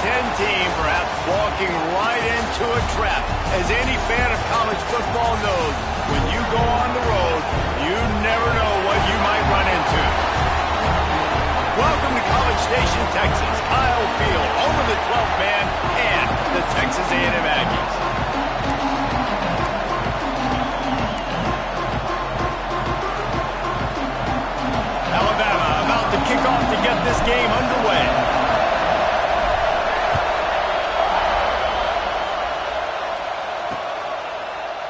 team perhaps walking right into a trap. As any fan of college football knows, when you go on the road, you never know what you might run into. Welcome to College Station, Texas. Kyle Field, home of the 12th man and the Texas A&M Aggies. Alabama about to kick off to get this game underway.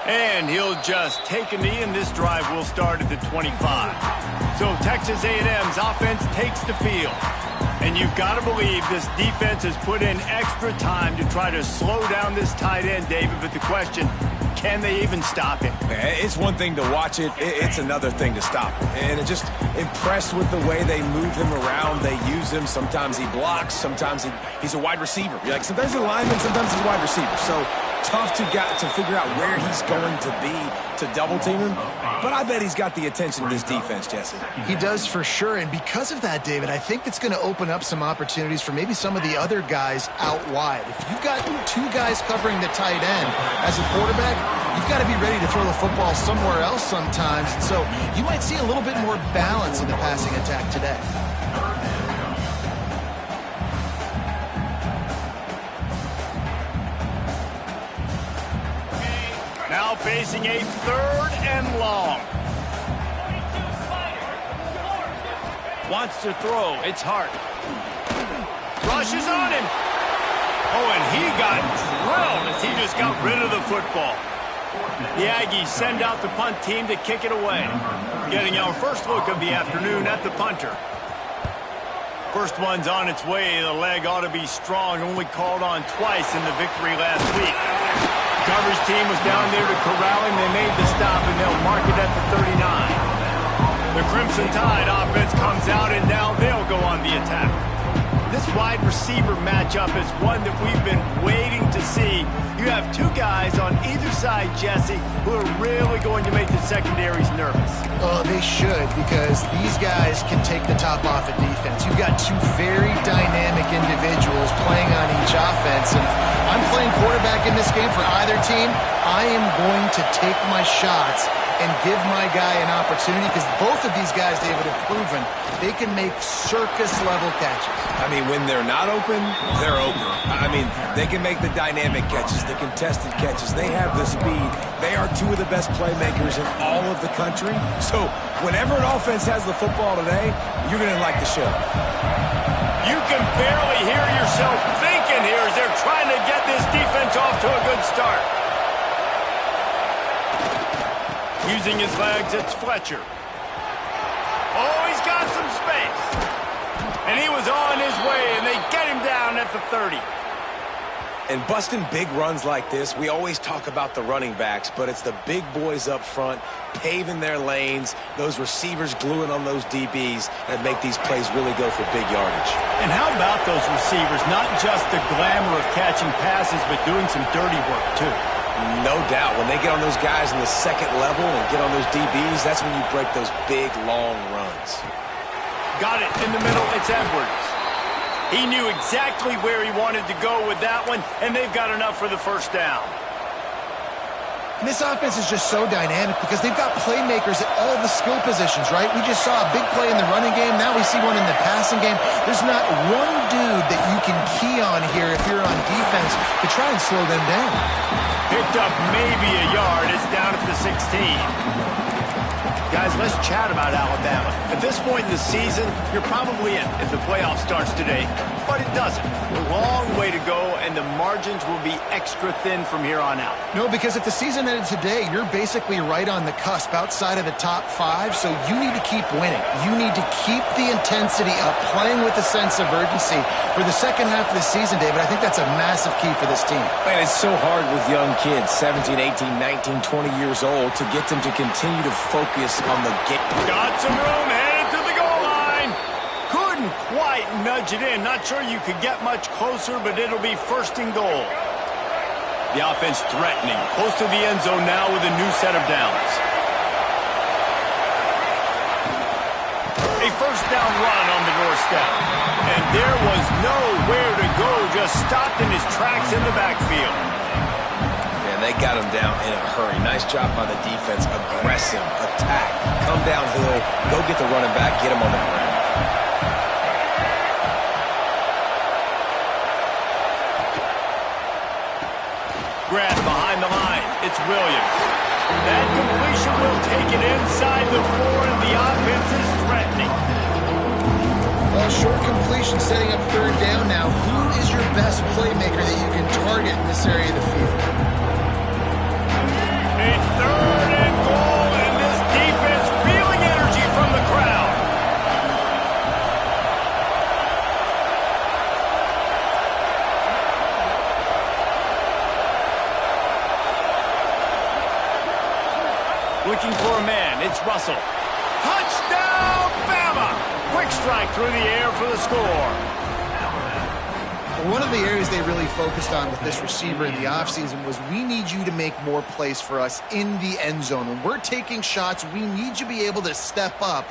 And he'll just take a knee, and this drive will start at the 25. So Texas A&M's offense takes the field. And you've got to believe this defense has put in extra time to try to slow down this tight end, David. But the question, can they even stop him? It's one thing to watch it. It's another thing to stop him. And I'm just impressed with the way they move him around. They use him. Sometimes he blocks. Sometimes he's a wide receiver. Like sometimes he's a lineman. Sometimes he's a wide receiver. So tough to figure out where he's going to be to double team him. But I bet he's got the attention of this defense, Jesse. He does for sure. And because of that, David, I think it's going to open up some opportunities for maybe some of the other guys out wide. If you've got two guys covering the tight end as a quarterback, you've got to be ready to throw the football somewhere else sometimes. So you might see a little bit more balance in the passing attack today. Now facing a 3rd and long. Wants to throw. It's Hart. Rushes on him. Oh, and he got drilled as he just got rid of the football. The Aggies send out the punt team to kick it away. Getting our first look of the afternoon at the punter. First one's on its way. The leg ought to be strong. Only called on twice in the victory last week. Coverage team was down there to corral him. They made the stop, and they'll mark it at the 39. The Crimson Tide offense comes out, and now they'll go on the attack. This wide receiver matchup is one that we've been waiting to see. You have two guys on either side, Jesse, who are really going to make the secondaries nervous. Oh, they should, because these guys can take the top off of defense. You've got two very dynamic individuals playing on each offense, and I'm playing quarterback in this game for either team. I am going to take my shots and give my guy an opportunity, because both of these guys, David, have proven they can make circus-level catches. I mean, when they're not open, they're open. I mean, they can make the dynamic catches, the contested catches. They have the speed. They are two of the best playmakers in all of the country. So whenever an offense has the football today, you're going to like the show. You can barely hear yourself thinking here as they're trying to get this defense off to a good start. Using his legs, it's Fletcher. Oh, he's got some space. And he was on his way, and they get him down at the 30. And busting big runs like this, we always talk about the running backs, but it's the big boys up front, paving their lanes, those receivers gluing on those DBs that make these plays really go for big yardage. And how about those receivers? Not just the glamour of catching passes, but doing some dirty work, too. No doubt. When they get on those guys in the second level and get on those DBs, that's when you break those big, long runs. Got it in the middle. It's Edwards. He knew exactly where he wanted to go with that one, and they've got enough for the first down. And this offense is just so dynamic because they've got playmakers at all the skill positions, right? We just saw a big play in the running game. Now we see one in the passing game. There's not one dude that you can key on here if you're on defense to try and slow them down. Picked up maybe a yard. It's down at the 16. Guys, let's chat about Alabama. At this point in the season, you're probably in if the playoff starts today, but it doesn't. A long way to go, and the margins will be extra thin from here on out. No, because if the season ended today, you're basically right on the cusp outside of the top 5, so you need to keep winning. You need to keep the intensity up, playing with a sense of urgency. For the second half of the season, David, I think that's a massive key for this team. Man, it's so hard with young kids, 17, 18, 19, 20 years old, to get them to continue to focus on the game. Got some room, headed to the goal line. Couldn't quite nudge it in. Not sure you could get much closer, but it'll be first and goal. The offense threatening, close to the end zone now with a new set of downs. A first down run on the doorstep. And there was nowhere to go just stopped in his tracks in the backfield. And they got him down in a hurry. Nice job by the defense. Aggressive attack. Come downhill. Go get the running back. Get him on the ground. Grab behind the line. It's Williams. That completion will take it inside the 4, and the offense is threatening. Well, short completion setting up third down now. Who is your best playmaker that you can target in this area of the field? It's 3rd and goal, and this defense feeling energy from the crowd. Looking for a man. It's Russell. Touchdown, Bama! Quick strike through the air for the score. One of the areas they really focused on with this receiver in the offseason was we need you to make more plays for us in the end zone. When we're taking shots, we need you to be able to step up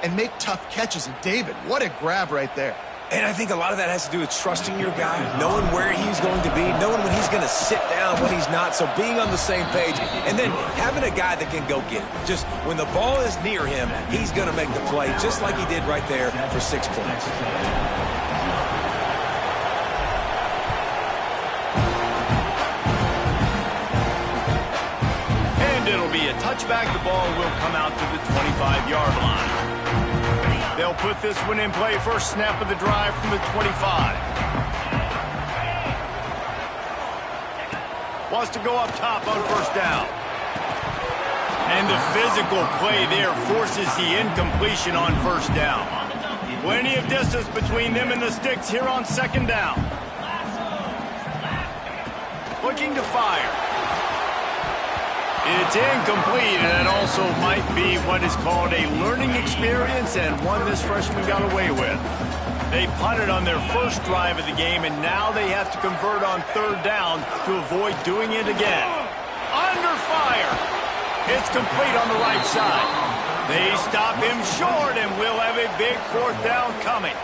and make tough catches. And David, what a grab right there. And I think a lot of that has to do with trusting your guy, knowing where he's going to be, knowing when he's going to sit down, when he's not, so being on the same page, and then having a guy that can go get it. Just when the ball is near him, he's going to make the play, just like he did right there for 6 points. And it'll be a touchback. The ball will come out to the 25-yard line. They'll put this one in play first snap of the drive from the 25. Wants to go up top on first down. And the physical play there forces the incompletion on first down. Plenty of distance between them and the sticks here on second down. Looking to fire. It's incomplete, and it also might be what is called a learning experience, and one this freshman got away with. They punted on their first drive of the game, and now they have to convert on third down to avoid doing it again. Under fire. It's complete on the right side. They stop him short, and we'll have a big 4th down coming.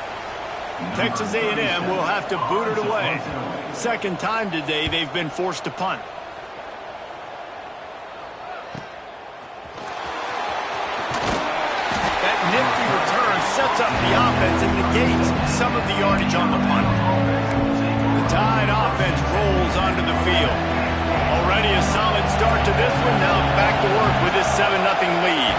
Texas A&M will have to boot it away. Second time today they've been forced to punt. Nifty return sets up the offense and negates some of the yardage on the punt. The Tide offense rolls onto the field. Already a solid start to this one. Now back to work with this 7-0 lead.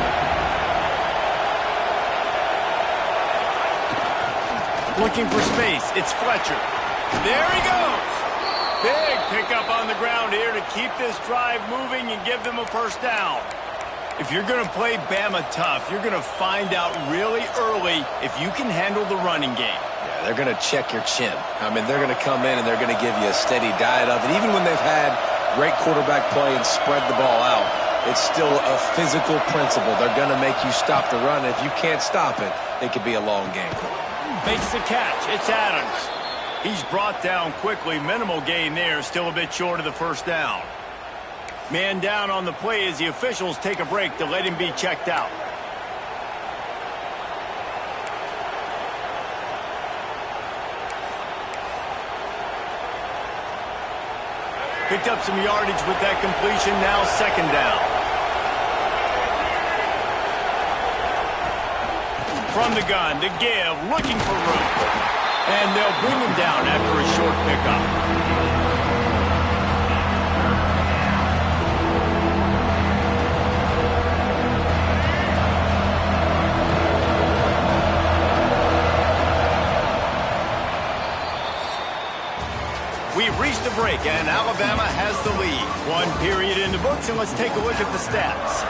Looking for space. It's Fletcher. There he goes. Big pickup on the ground here to keep this drive moving and give them a first down. If you're going to play Bama tough, you're going to find out really early if you can handle the running game. Yeah, they're going to check your chin. I mean, they're going to come in and they're going to give you a steady diet of it. Even when they've had great quarterback play and spread the ball out, it's still a physical principle. They're going to make you stop the run. If you can't stop it, it could be a long game. Makes the catch. It's Adams. He's brought down quickly. Minimal gain there. Still a bit short of the first down. Man down on the play as the officials take a break to let him be checked out. Picked up some yardage with that completion. Now second down. From the gun to give, looking for room. And they'll bring him down after a short pickup. We've reached a break, and Alabama has the lead. 1 period in the books, and let's take a look at the stats.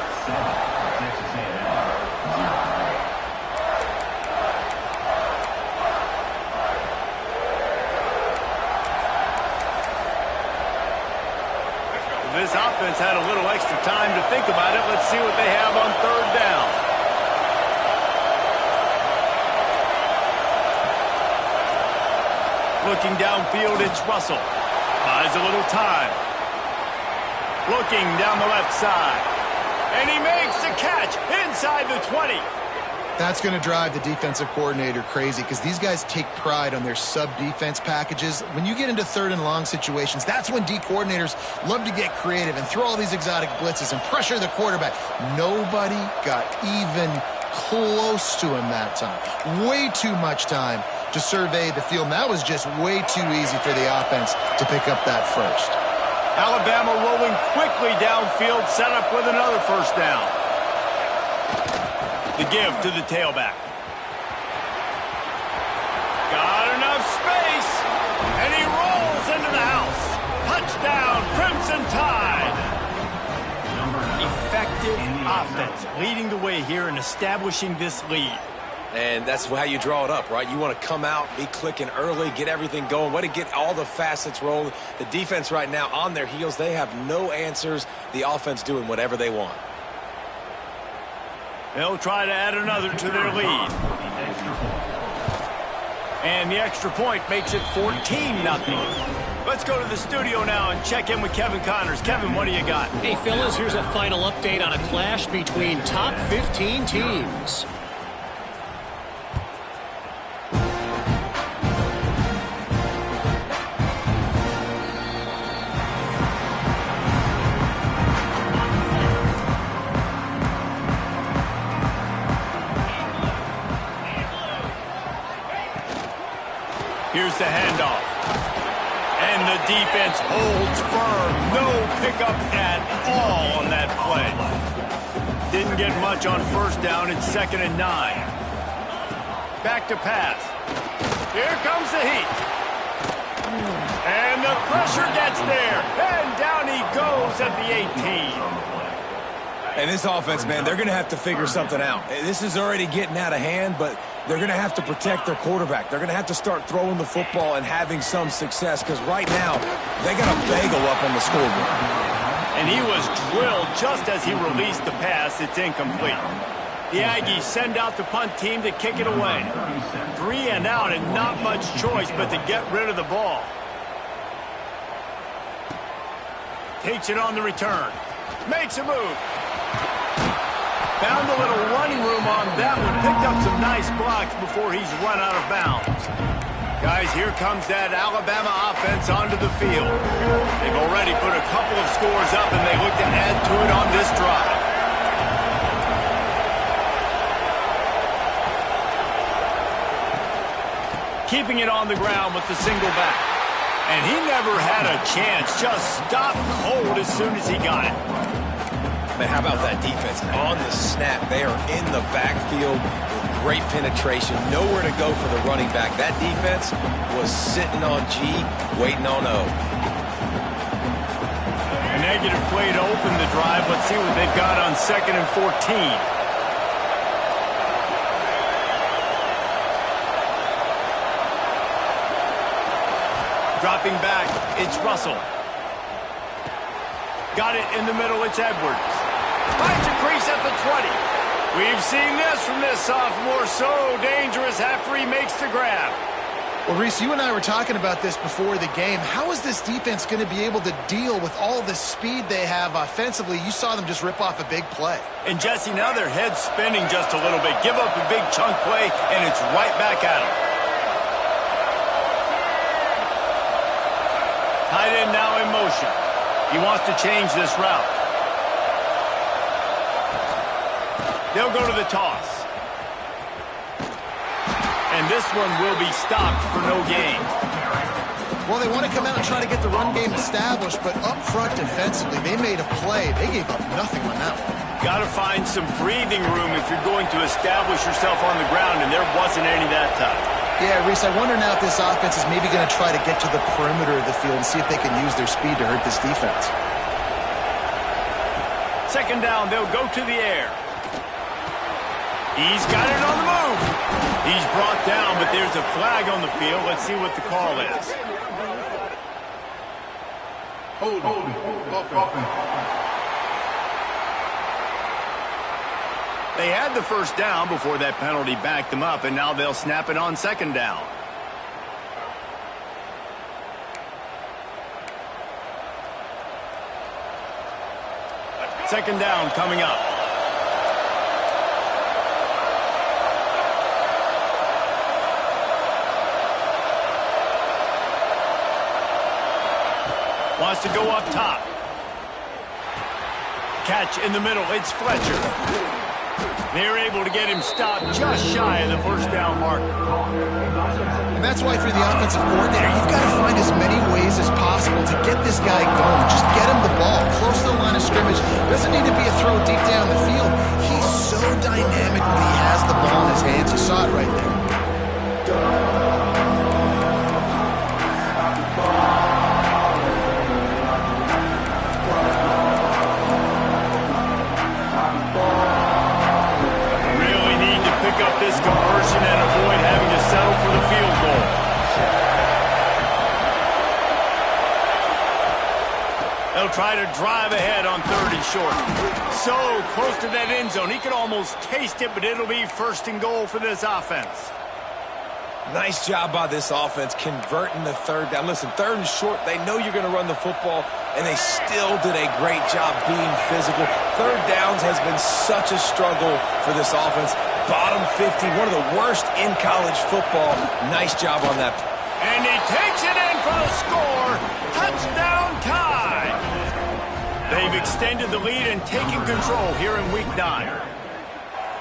This offense had a little extra time to think about it. Let's see what they have on third down. Looking downfield, it's Russell. Buys a little time. Looking down the left side. And he makes the catch inside the 20. That's going to drive the defensive coordinator crazy because these guys take pride on their sub-defense packages. When you get into 3rd and long situations, that's when D coordinators love to get creative and throw all these exotic blitzes and pressure the quarterback. Nobody got even close to him that time. Way too much time to survey the field. And that was just way too easy for the offense to pick up that first. Alabama rolling quickly downfield, set up with another first down. The give to the tailback. Got enough space, and he rolls into the house. Touchdown, Crimson Tide. Effective offense, leading the way here and establishing this lead. And that's how you draw it up, right? You want to come out, be clicking early, get everything going, want to get all the facets rolling. The defense right now on their heels, they have no answers. The offense doing whatever they want. They'll try to add another to their lead. And the extra point makes it 14-0. Let's go to the studio now and check in with Kevin Connors. Kevin, what do you got? Hey, fellas, here's a final update on a clash between top 15 teams. Here's the handoff. And the defense holds firm. No pickup at all on that play. Didn't get much on first down. It's 2nd and 9. Back to pass. Here comes the heat. And the pressure gets there. And down he goes at the 18. And this offense, man, they're going to have to figure something out. This is already getting out of hand, but they're going to have to protect their quarterback. They're going to have to start throwing the football and having some success because right now they got a bagel up on the scoreboard. And he was drilled just as he released the pass. It's incomplete. The Aggies send out the punt team to kick it away. 3 and out and not much choice but to get rid of the ball. Takes it on the return. Makes a move. Found a little running room on that one. Picked up some nice blocks before he's run out of bounds. Guys, here comes that Alabama offense onto the field. They've already put a couple of scores up, and they look to add to it on this drive. Keeping it on the ground with the single back. And he never had a chance. Just stopped cold as soon as he got it. Man, how about that defense? On the snap, they are in the backfield with great penetration. Nowhere to go for the running back. That defense was sitting on G, waiting on O. A negative play to open the drive. Let's see what they've got on 2nd and 14. Dropping back, it's Russell. Got it in the middle, it's Edwards. Finds a crease at the 20. We've seen this from this sophomore, so dangerous after he makes the grab. Well, Reese, you and I were talking about this before the game. How is this defense going to be able to deal with all the speed they have offensively? You saw them just rip off a big play. And, Jesse, now their head's spinning just a little bit. Give up a big chunk play, and it's right back at them. Tight end now in motion. He wants to change this route. They'll go to the toss. And this one will be stopped for no gain. Well, they want to come out and try to get the run game established, but up front defensively, they made a play. They gave up nothing on that one. Got to find some breathing room if you're going to establish yourself on the ground, and there wasn't any that time. Yeah, Reese, I wonder now if this offense is maybe going to try to get to the perimeter of the field and see if they can use their speed to hurt this defense. 2nd down, they'll go to the air. He's got it on the move. He's brought down, but there's a flag on the field. Let's see what the call is. Hold on. They had the first down before that penalty backed them up, and now they'll snap it on 2nd down. Second down coming up. Wants to go up top. Catch in the middle. It's Fletcher. They're able to get him stopped just shy of the first down marker. And that's why for the offensive coordinator, you've got to find as many ways as possible to get this guy going. Just get him the ball close to the line of scrimmage. Doesn't need to be a throw deep down the field. He's so dynamic when he has the ball in his hands. You saw it right there. This conversion and avoid having to settle for the field goal. They'll try to drive ahead on 3rd and short. So close to that end zone. He could almost taste it, but it'll be 1st and goal for this offense. Nice job by this offense converting the 3rd down. Listen, 3rd and short, they know you're going to run the football, and they still did a great job being physical. 3rd downs has been such a struggle for this offense. Bottom 50, one of the worst in college football. Nice job on that. And he takes it in for the score. Touchdown tie. They've extended the lead and taken control here in Week 9.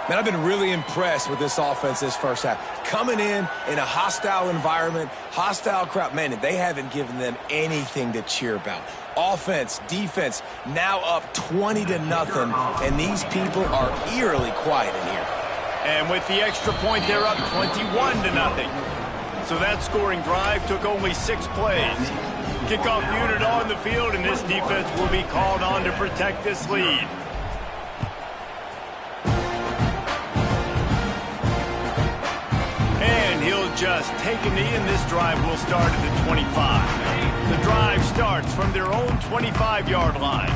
Man, I've been really impressed with this offense this first half. Coming in a hostile environment, hostile crowd. Man, they haven't given them anything to cheer about. Offense, defense, now up 20-0, and these people are eerily quiet in here. And with the extra point, they're up 21-0. So that scoring drive took only 6 plays. Kickoff unit on the field, and this defense will be called on to protect this lead. And he'll just take a knee, and this drive will start at the 25. The drive starts from their own 25-yard line.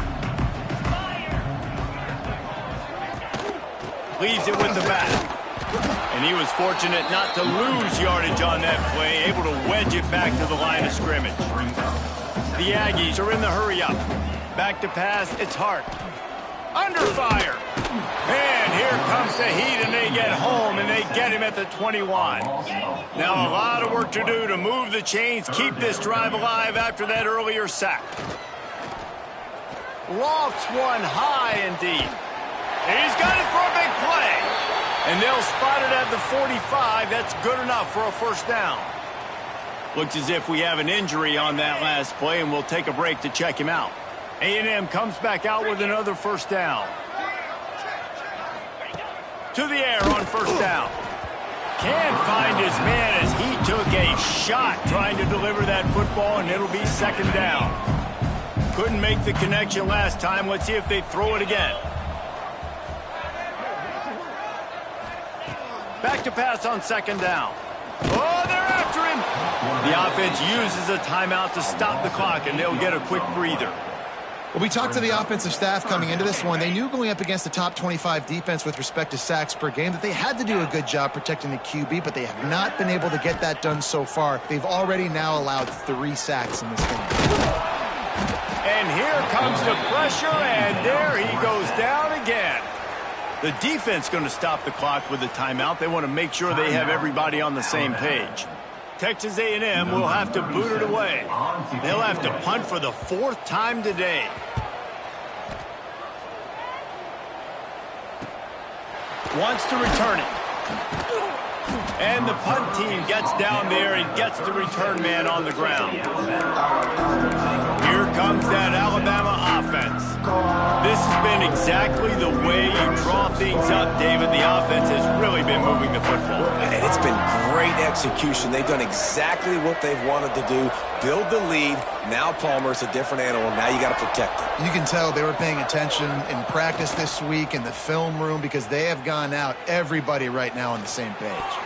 Leaves it with the bat. And he was fortunate not to lose yardage on that play, able to wedge it back to the line of scrimmage. The Aggies are in the hurry-up. Back to pass, it's Hart. Under fire. And here comes the heat, and they get home, and they get him at the 21. Now a lot of work to do to move the chains, keep this drive alive after that earlier sack. Lofts one high and deep. He's got it for a big play. And they'll spot it at the 45. That's good enough for a 1st down. Looks as if we have an injury on that last play, and we'll take a break to check him out. A&M comes back out with another 1st down. To the air on 1st down. Can't find his man as he took a shot trying to deliver that football, and it'll be 2nd down. Couldn't make the connection last time. Let's see if they throw it again. Back to pass on 2nd down. Oh, they're after him. The offense uses a timeout to stop the clock, and they'll get a quick breather. Well, we talked to the offensive staff coming into this one. They knew going up against the top 25 defense with respect to sacks per game that they had to do a good job protecting the QB, but they have not been able to get that done so far. They've already now allowed 3 sacks in this game. And here comes the pressure, and there he goes down again. The defense going to stop the clock with a timeout. They want to make sure they have everybody on the same page. Texas A&M will have to boot it away. They'll have to punt for the 4th time today. Wants to return it. And the punt team gets down there and gets the return man on the ground. Here comes that Alabama offense. This has been exactly the way you draw things up, David. The offense has really been moving the football. And it's been great execution. They've done exactly what they've wanted to do. Build the lead. Now Palmer's a different animal. Now you got to protect it. You can tell they were paying attention in practice this week in the film room because they have gone out, everybody right now on the same page.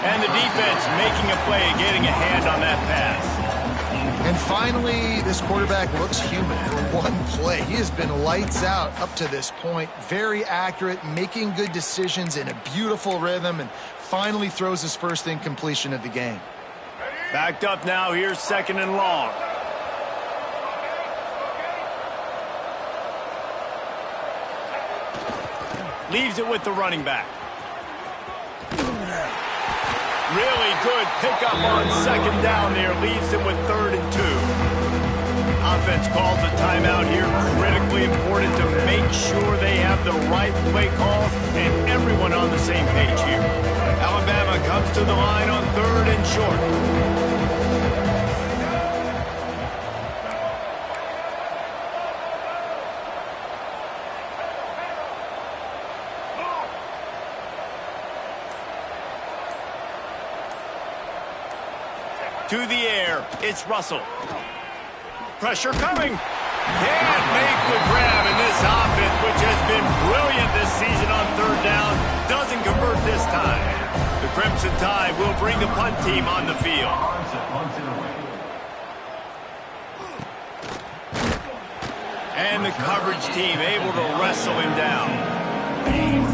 And the defense making a play and getting a hand on that pass. And finally, this quarterback looks human for one play. He has been lights out up to this point. Very accurate, making good decisions in a beautiful rhythm, and finally throws his first incompletion of the game. Backed up now. Here's 2nd and long. Leaves it with the running back. Really good pickup on 2nd down there. Leaves him with 3rd and 2. offense calls a timeout here. Critically important to make sure they have the right play call and everyone on the same page here. Alabama comes to the line on 3rd and short. To the air, it's Russell. Pressure coming. Can't make the grab, and this offense, which has been brilliant this season on 3rd down, doesn't convert this time. The Crimson Tide will bring the punt team on the field. And the coverage team able to wrestle him down.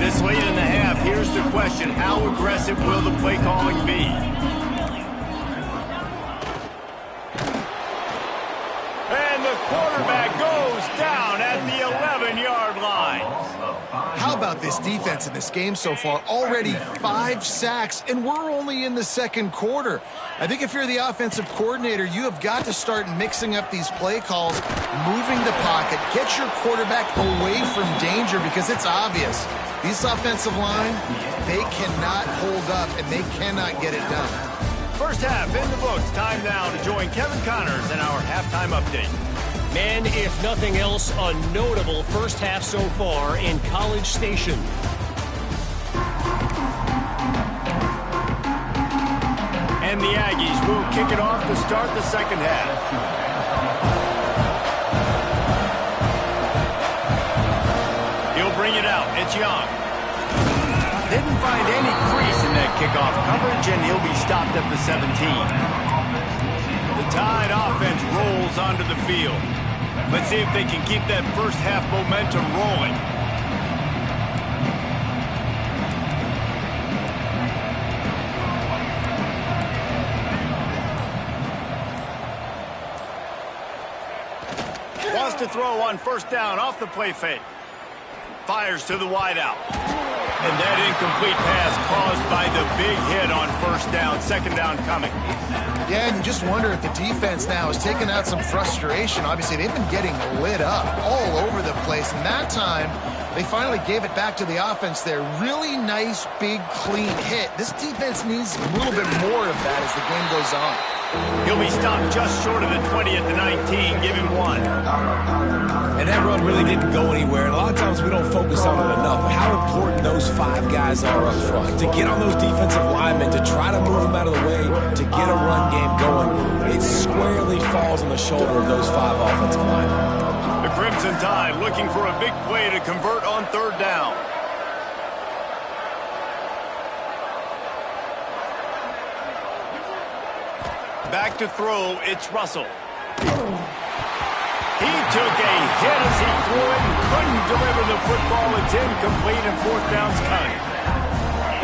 This late in the half, here's the question: how aggressive will the play calling be? And the quarterback goes down at the 11-yard line. How about this defense in this game so far? Already 5 sacks, and we're only in the 2nd quarter. I think if you're the offensive coordinator, you have got to start mixing up these play calls, moving the pocket, get your quarterback away from danger, because it's obvious. These offensive line, they cannot hold up, and they cannot get it done. First half in the books. Time now to join Kevin Connors in our halftime update. Man, if nothing else, a notable first half so far in College Station. And the Aggies will kick it off to start the second half. He'll bring it out. It's Young. Didn't find any crease in that kickoff coverage, and he'll be stopped at the 17. The Tide offense rolls onto the field. Let's see if they can keep that first half momentum rolling. Wants to throw on first down off the play fake. Fires to the wideout. And that incomplete pass caused by the big hit on first down. Second down coming. Yeah, and you just wonder if the defense now has taken out some frustration. Obviously, they've been getting lit up all over the place. And that time, they finally gave it back to the offense there. Really nice, big, clean hit. This defense needs a little bit more of that as the game goes on. He'll be stopped just short of the 20 at the 19. Give him 1. And that run really didn't go anywhere. And a lot of times we don't focus on it enough. How important those 5 guys are up front. To get on those defensive linemen, to try to move them out of the way, to get a run game going, it squarely falls on the shoulder of those 5 offensive linemen. The Crimson Tide looking for a big play to convert on 3rd down. Back to throw, it's Russell. He took a hit as he threw it and couldn't deliver the football. It's incomplete and 4th down's coming.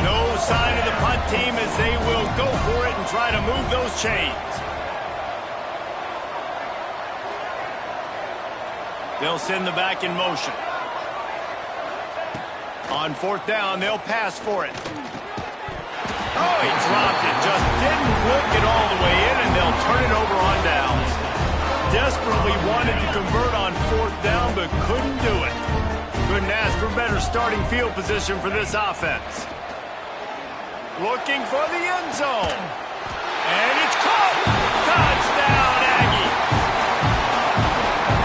No sign of the punt team as they will go for it and try to move those chains. They'll send the back in motion. On 4th down, they'll pass for it. Oh, he dropped it. Just didn't look it all the way in, and they'll turn it over on downs. Desperately wanted to convert on 4th down, but couldn't do it. Couldn't ask for better starting field position for this offense. Looking for the end zone. And it's caught. Touchdown, Aggie.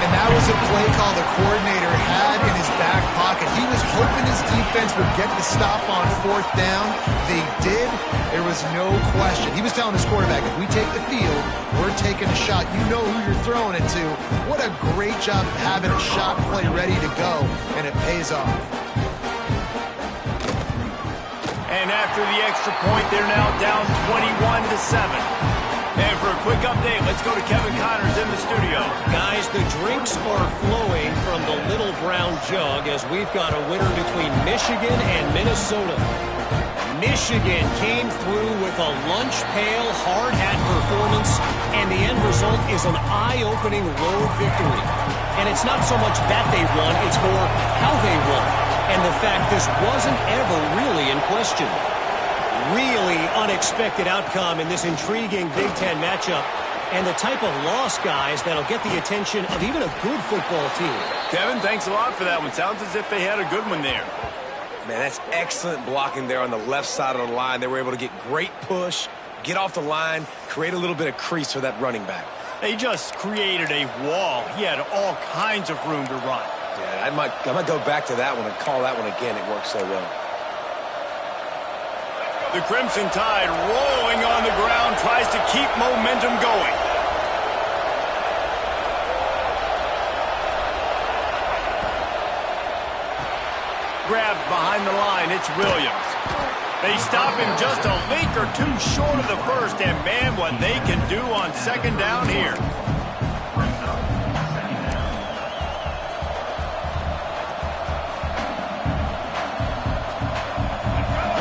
And that was a play call the coordinator had in his back pocket. He was hoping his defense would get the stop on 4th down. They did. There was no question. He was telling his quarterback, if we take the field, we're taking a shot. You know who you're throwing it to. What a great job of having a shot play ready to go, and it pays off. And after the extra point, they're now down 21-7. And for a quick update, let's go to Kevin Connors in the studio. Guys, the drinks are flowing from the little brown jug as we've got a winner between Michigan and Minnesota. Michigan came through with a lunch pail, hard hat performance, and the end result is an eye-opening road victory. And it's not so much that they won, it's more how they won. And the fact this wasn't ever really in question. Really unexpected outcome in this intriguing Big Ten matchup. and the type of loss, guys, that'll get the attention of even a good football team. Kevin, thanks a lot for that one. Sounds as if they had a good one there. Man, that's excellent blocking there on the left side of the line. They were able to get great push, get off the line, create a little bit of crease for that running back. They just created a wall. He had all kinds of room to run. Yeah, I might go back to that one and call that one again. It worked so well. The Crimson Tide rolling on the ground, tries to keep momentum going. Grabbed behind the line, it's Williams. They stop him just a link or two short of the first, and man, what they can do on second down here.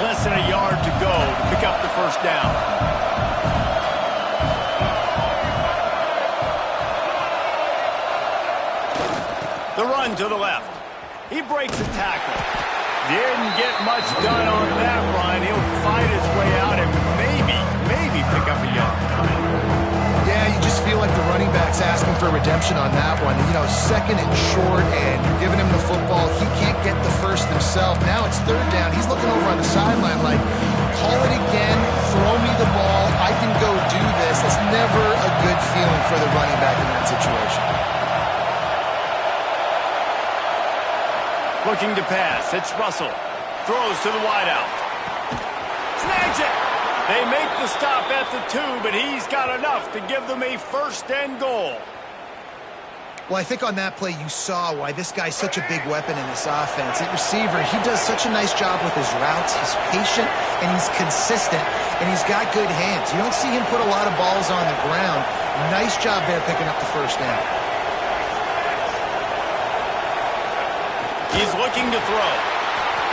Less than a yard to go to pick up the first down. The run to the left. He breaks a tackle. Didn't get much done on that run. He'll fight his way out and maybe pick up a yard. Yeah, you just feel like the running back's asking for redemption on that one. You know, second and short, and you're giving him the football. He can't get the first himself. Now it's third down. He's looking over on the sideline like, call it again, throw me the ball, I can go do this. It's never a good feeling for the running back in that situation. Looking to pass. It's Russell. Throws to the wideout. Snags it. They make the stop at the 2, but he's got enough to give them a first and goal. Well, I think on that play you saw why this guy's such a big weapon in this offense. At receiver, he does such a nice job with his routes. He's patient, and he's consistent, and he's got good hands. You don't see him put a lot of balls on the ground. Nice job there picking up the first down. He's looking to throw.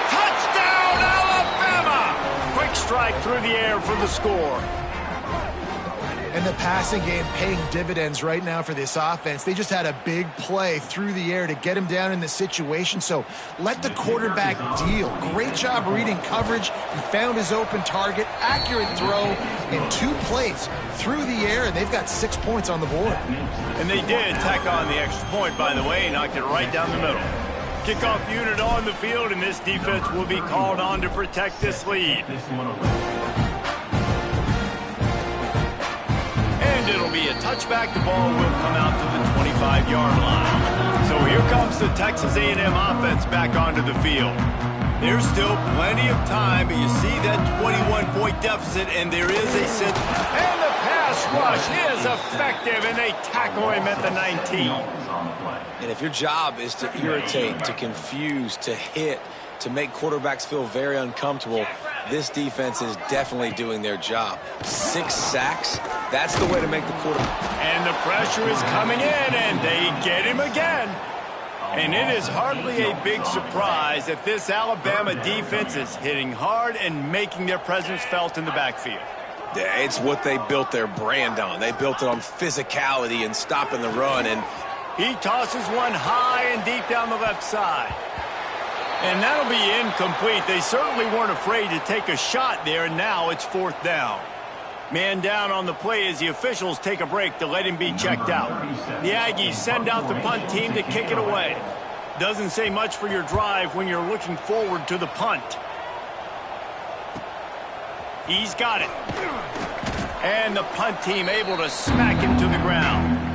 Touchdown, Alabama! Quick strike through the air for the score. And the passing game paying dividends right now for this offense. They just had a big play through the air to get him down in the situation. So let the quarterback deal. Great job reading coverage. He found his open target. Accurate throw in 2 plays through the air, and they've got 6 points on the board. And they did tack on the extra point, by the way, knocked it right down the middle. Kickoff unit on the field, and this defense will be called on to protect this lead. And it'll be a touchback. The ball will come out to the 25-yard line. So here comes the Texas A&M offense back onto the field. There's still plenty of time, but you see that 21-point deficit, and there is a sit. And the pass rush is effective, and they tackle him at the 19. And if your job is to irritate, to confuse, to hit, to make quarterbacks feel very uncomfortable, this defense is definitely doing their job. 6 sacks, that's the way to make the quarterback. And the pressure is coming in, and they get him again. And it is hardly a big surprise that this Alabama defense is hitting hard and making their presence felt in the backfield. Yeah, it's what they built their brand on. They built it on physicality and stopping the run, and he tosses one high and deep down the left side. And that'll be incomplete. They certainly weren't afraid to take a shot there, and now it's 4th down. Man down on the play as the officials take a break to let him be checked out. The Aggies send out the punt team to kick it away. Doesn't say much for your drive when you're looking forward to the punt. He's got it. And the punt team able to smack him to the ground.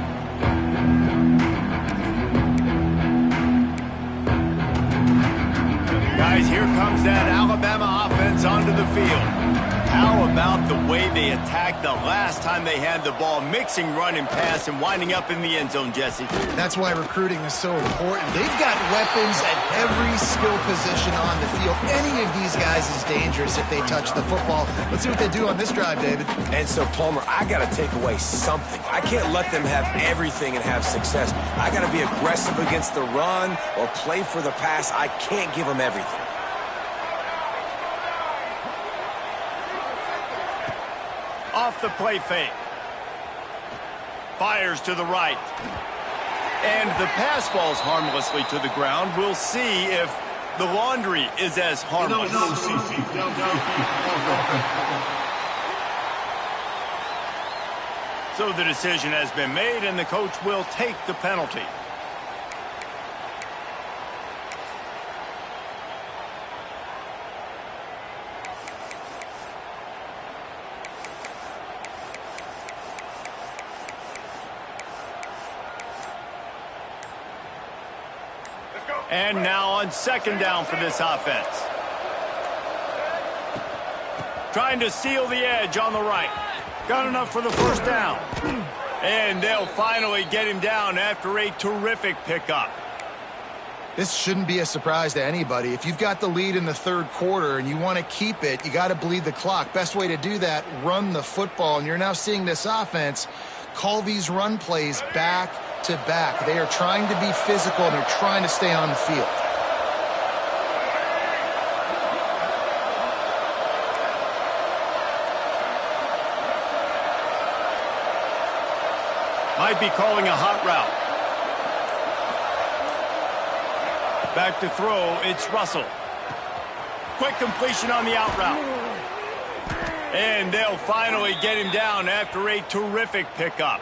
Guys, here comes that Alabama offense onto the field. How about the way they attacked the last time they had the ball, mixing run and pass and winding up in the end zone, Jesse? That's why recruiting is so important. They've got weapons at every skill position on the field. Any of these guys is dangerous if they touch the football. Let's see what they do on this drive, David. And so, Palmer, I got to take away something. I can't let them have everything and have success. I got to be aggressive against the run or play for the pass. I can't give them everything. Off the play fake. Fires to the right. And the pass falls harmlessly to the ground. We'll see if the laundry is as harmless. So the decision has been made, and the coach will take the penalty. And now on second down for this offense. Trying to seal the edge on the right. Got enough for the first down. And they'll finally get him down after a terrific pickup. This shouldn't be a surprise to anybody. If you've got the lead in the third quarter and you want to keep it, you got to bleed the clock. Best way to do that, run the football. And you're now seeing this offense call these run plays back to back. They are trying to be physical, and they're trying to stay on the field. Might be calling a hot route. Back to throw, it's Russell. Quick completion on the out route. And they'll finally get him down after a terrific pickup.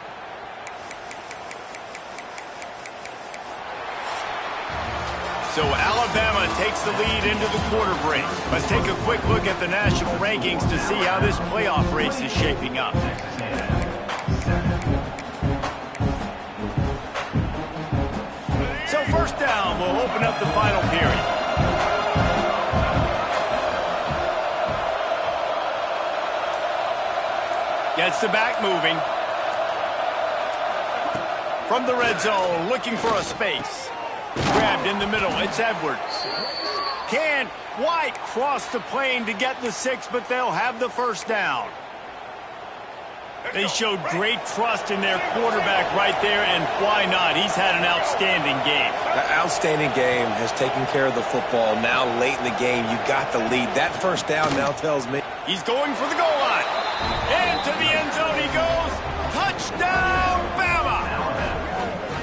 So Alabama takes the lead into the quarter break. Let's take a quick look at the national rankings to see how this playoff race is shaping up. So first down will open up the final period. Gets the back moving. From the red zone, looking for a space. Grabbed in the middle, it's Edwards. Can't quite cross the plane to get the 6, but they'll have the first down. They showed great trust in their quarterback right there, and why not? He's had an outstanding game. An outstanding game, has taken care of the football. Now late in the game, you got the lead. That first down now tells me. He's going for the goal line. Into the end zone he goes. Touchdown, Bama!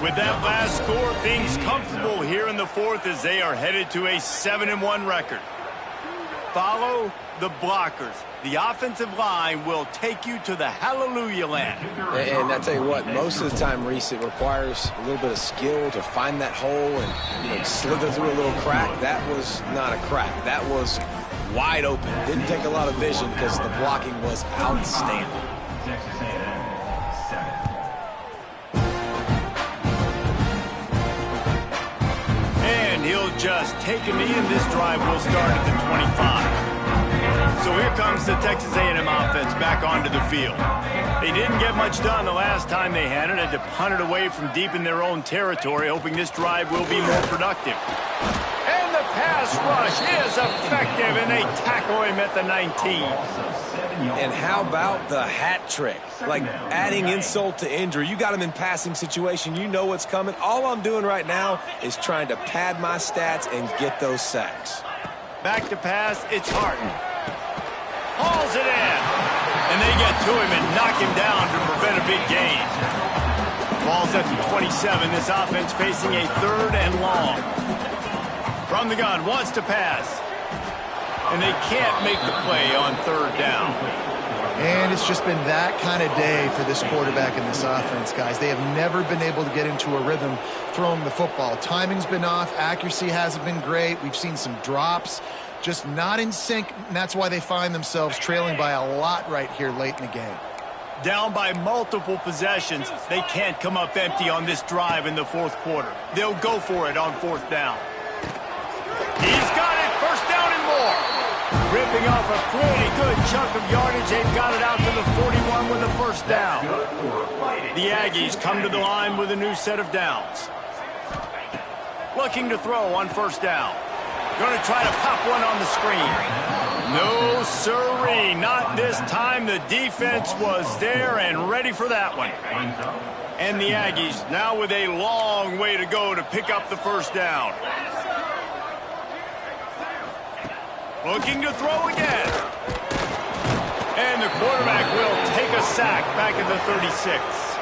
With that last score, things comfortable here in the fourth as they are headed to a 7-1 record. Follow the blockers. The offensive line will take you to the hallelujah land. And I tell you what, most of the time, Reese, it requires a little bit of skill to find that hole and slither through a little crack. That was not a crack. That was wide open. Didn't take a lot of vision because the blocking was outstanding. And he'll just take a knee, and this drive will start at the 25. So here comes the Texas A&M offense back onto the field. They didn't get much done the last time they had it. Had to punt it away from deep in their own territory, hoping this drive will be more productive. And the pass rush is effective, and they tackle him at the 19. And how about the hat trick? Like adding insult to injury. You got him in passing situation. You know what's coming. All I'm doing right now is trying to pad my stats and get those sacks. Back to pass, it's Harton. Hauls it in. And they get to him and knock him down to prevent a big gain. Ball's at the 27. This offense facing a 3rd and long. From the gun, wants to pass. And they can't make the play on 3rd down. And it's just been that kind of day for this quarterback and this offense, guys. They have never been able to get into a rhythm throwing the football. Timing's been off. Accuracy hasn't been great. We've seen some drops. Just not in sync, and that's why they find themselves trailing by a lot right here late in the game. Down by multiple possessions, they can't come up empty on this drive in the 4th quarter. They'll go for it on 4th down. He's got it, 1st down and more. Ripping off a pretty good chunk of yardage. They've got it out to the 41 with the 1st down. The Aggies come to the line with a new set of downs. Looking to throw on 1st down. Going to try to pop one on the screen. No, sirree, not this time. The defense was there and ready for that one. And the Aggies now with a long way to go to pick up the 1st down. Looking to throw again. And the quarterback will take a sack back at the 36.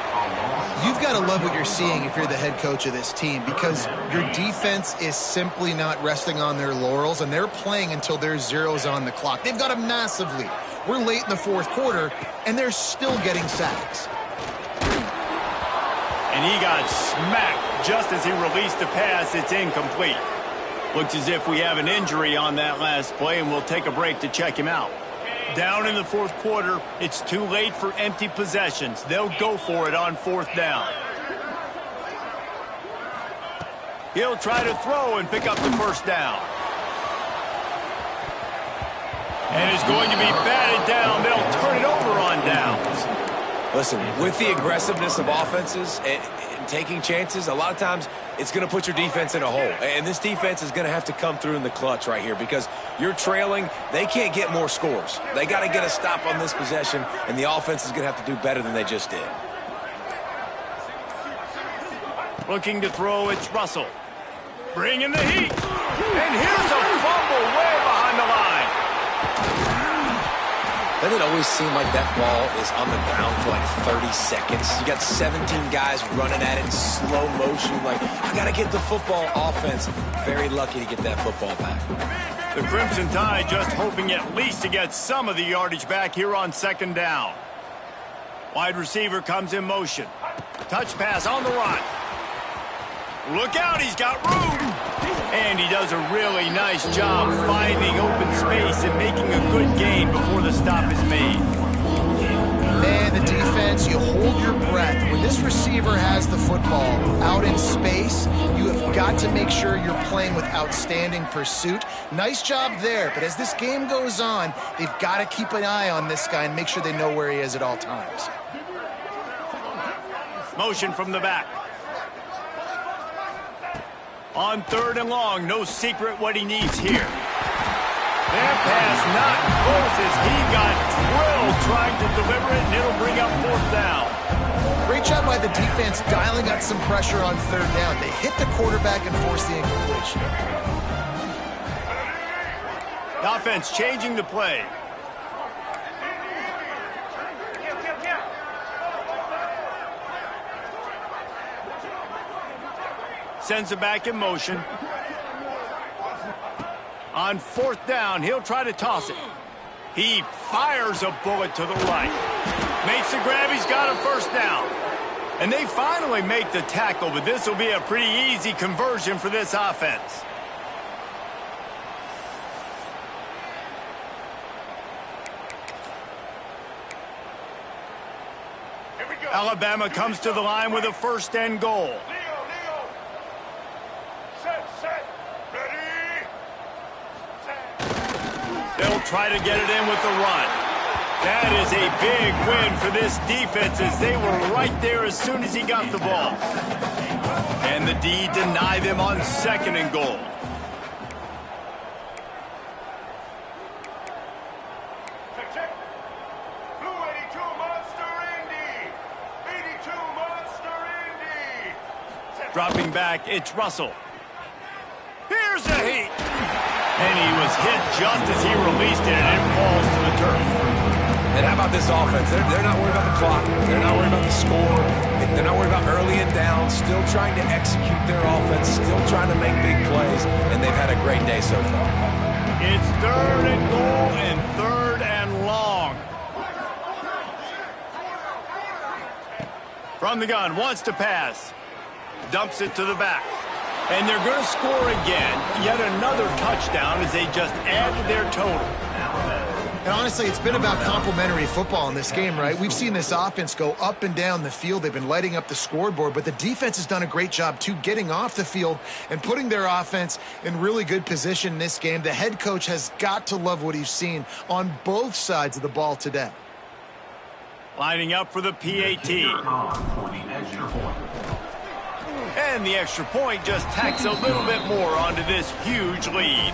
You've got to love what you're seeing if you're the head coach of this team, because your defense is simply not resting on their laurels, and they're playing until there's zeros on the clock. They've got a massive lead. We're late in the 4th quarter, and they're still getting sacks. And he got smacked just as he released the pass. It's incomplete. Looks as if we have an injury on that last play, and we'll take a break to check him out. Down in the fourth quarter, it's too late for empty possessions. They'll go for it on fourth down. He'll try to throw and pick up the first down. And it's going to be batted down. They'll turn it over on downs. Listen, with the aggressiveness of offenses and taking chances, a lot of times it's going to put your defense in a hole. And this defense is going to have to come through in the clutch right here because you're trailing. They can't get more scores. They got to get a stop on this possession, and the offense is going to have to do better than they just did. Looking to throw, it's Russell. Bringing the heat. And here's a fumble way behind the line. Doesn't it always seem like that ball is on the ground for like 30 seconds? You got 17 guys running at it in slow motion. Like, I got to get the football. Offense, very lucky to get that football back. The Crimson Tide just hoping at least to get some of the yardage back here on second down. Wide receiver comes in motion. Touch pass on the run. Look out, he's got room. And he does a really nice job finding open space and making a good gain before the stop is made. Man, the defense, you hold your breath. When this receiver has the football out in space, you have got to make sure you're playing with outstanding pursuit. Nice job there, but as this game goes on, they've got to keep an eye on this guy and make sure they know where he is at all times. Motion from the back. On third and long, no secret what he needs here. That pass not close as he got drilled trying to deliver it, and it'll bring up fourth down. Great job by the defense dialing up some pressure on third down. They hit the quarterback and forced the incompletion. Offense changing the play. Sends it back in motion. On fourth down, he'll try to toss it. He fires a bullet to the right. Makes the grab, he's got a first down. And they finally make the tackle, but this will be a pretty easy conversion for this offense. Alabama comes to the line with a first and goal. They'll try to get it in with the run. That is a big win for this defense as they were right there as soon as he got the ball. And the D deny them on second and goal. Dropping back, it's Russell. Here's a heat. And he was hit just as he released it, and it falls to the turf. And how about this offense? They're not worried about the clock. They're not worried about the score. They're not worried about early and down. Still trying to execute their offense. Still trying to make big plays. And they've had a great day so far. It's third and goal and third and long. From the gun, wants to pass. Dumps it to the back. And they're going to score again. Yet another touchdown as they just add to their total. And honestly, it's been about complementary football in this game, right? We've seen this offense go up and down the field. They've been lighting up the scoreboard, but the defense has done a great job, too, getting off the field and putting their offense in really good position in this game. The head coach has got to love what he's seen on both sides of the ball today. Lining up for the PAT. And the extra point just tacks a little bit more onto this huge lead.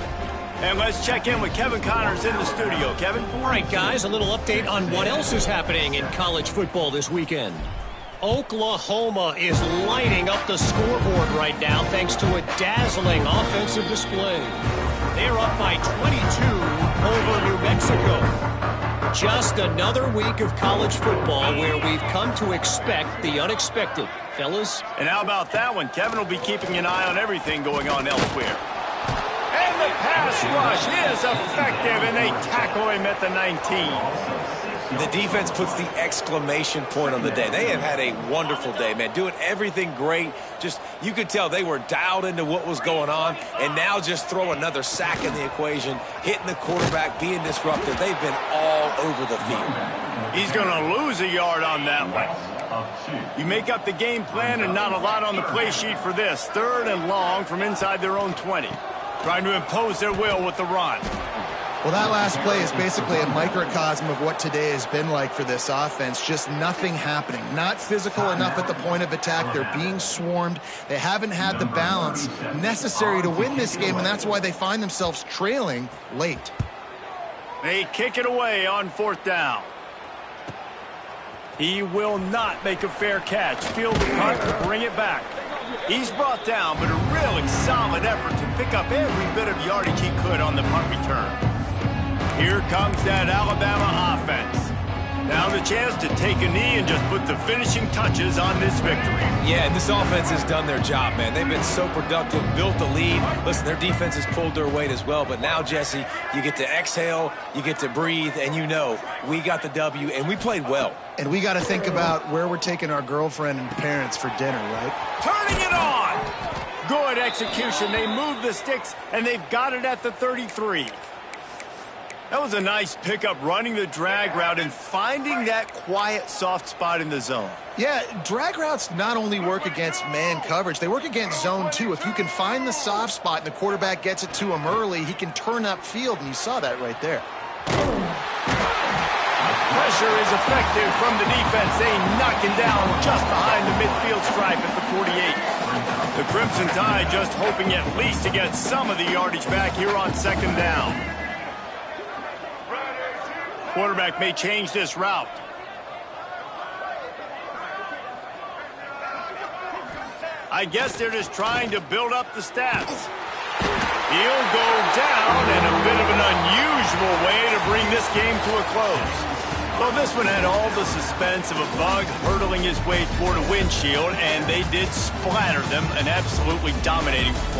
And let's check in with Kevin Connors in the studio. Kevin? All right, guys, a little update on what else is happening in college football this weekend. Oklahoma is lighting up the scoreboard right now thanks to a dazzling offensive display. They're up by 22 over New Mexico. Just another week of college football where we've come to expect the unexpected. Fellas? And how about that one? Kevin will be keeping an eye on everything going on elsewhere. And the pass rush is effective, and they tackle him at the 19. The defense puts the exclamation point on the day. They have had a wonderful day, man. Doing everything great. Just, you could tell they were dialed into what was going on. And now just throw another sack in the equation, hitting the quarterback, being disruptive. They've been all over the field. He's going to lose a yard on that one. You make up the game plan and not a lot on the play sheet for this. 3rd and long from inside their own 20. Trying to impose their will with the run. Well, that last play is basically a microcosm of what today has been like for this offense. Just nothing happening. Not physical enough at the point of attack. They're being swarmed. They haven't had the balance necessary to win this game, and that's why they find themselves trailing late. They kick it away on 4th down. He will not make a fair catch. Field the punt to bring it back. He's brought down, but a really solid effort to pick up every bit of yardage he could on the punt return. Here comes that Alabama offense. Now the chance to take a knee and just put the finishing touches on this victory. Yeah, this offense has done their job, man. They've been so productive, built the lead. Listen, their defense has pulled their weight as well. But now, Jesse, you get to exhale, you get to breathe, and you know we got the W, and we played well. And we got to think about where we're taking our girlfriend and parents for dinner, right? Turning it on! Good execution. They move the sticks, and they've got it at the 33. That was a nice pickup, running the drag route and finding that quiet, soft spot in the zone. Yeah, drag routes not only work against man coverage, they work against zone too. If you can find the soft spot and the quarterback gets it to him early, he can turn upfield, and you saw that right there. Pressure is effective from the defense. They knock him down just behind the midfield stripe at the 48. The Crimson Tide just hoping at least to get some of the yardage back here on 2nd down. Quarterback may change this route. I guess they're just trying to build up the stats. He'll go down in a bit of an unusual way to bring this game to a close. Well, this one had all the suspense of a bug hurtling his way toward a windshield, and they did splatter them, an absolutely dominating performance.